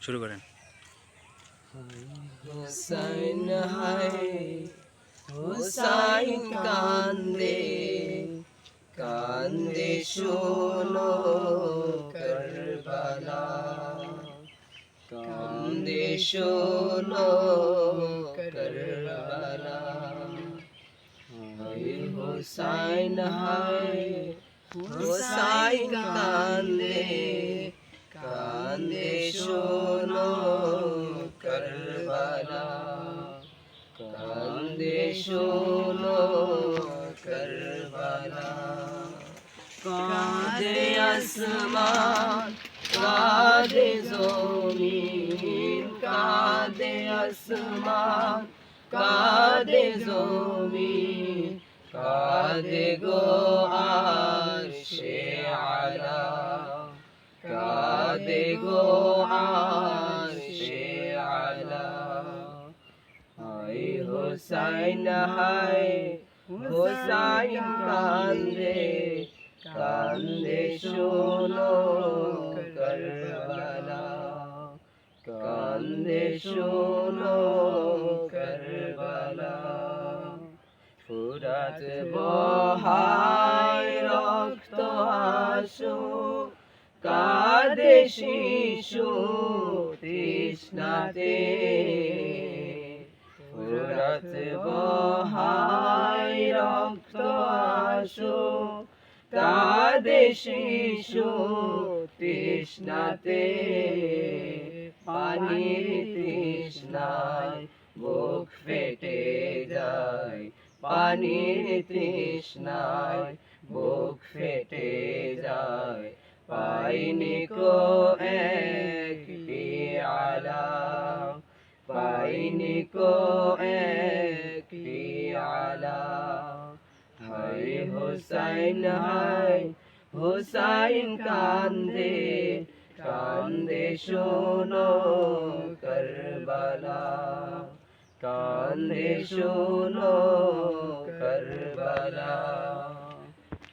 শুরু করেন। হুসাইন হায় হুসাইন কান্দে কান্দে শোনো কারবালা, কান্দে শোনো কারবালা। হায় হুসাইন হায় হুসাইন কান্দে কান্দে শোনো কারবালা, কান্দে শোনো কারবালা। কাঁদে আসমান কাঁদে জমিন, কাঁদে আসমান কাঁদে জমিন, কাঁদে গো আরশে আলা, কাঁদে গো আরশে আলা। হায় হুসাইন হায় হুসাইন কান্দে কান্দে শোনো কারবালা, কান্দে শোনো কারবালা। ফুরাত বহায় রক্ত আশু, কাঁদে শিশু তৃষ্ণাতে। ফুরাত বহায় রক্ত আশু, কাঁদে শিশু তৃষ্ণাতে। পানির তৃষ্ণায় বুক ফেটে যায়, পানির তৃষ্ণায় বুক ফেটে যায়। পাইনি কো এক পিয়ালা, পাইনি কো এক পিয়ালা। হায় হুসাইন হায় হুসাইন কান্দে কান্দে শোনো কারবালা, কান্দে শোনো কারবালা।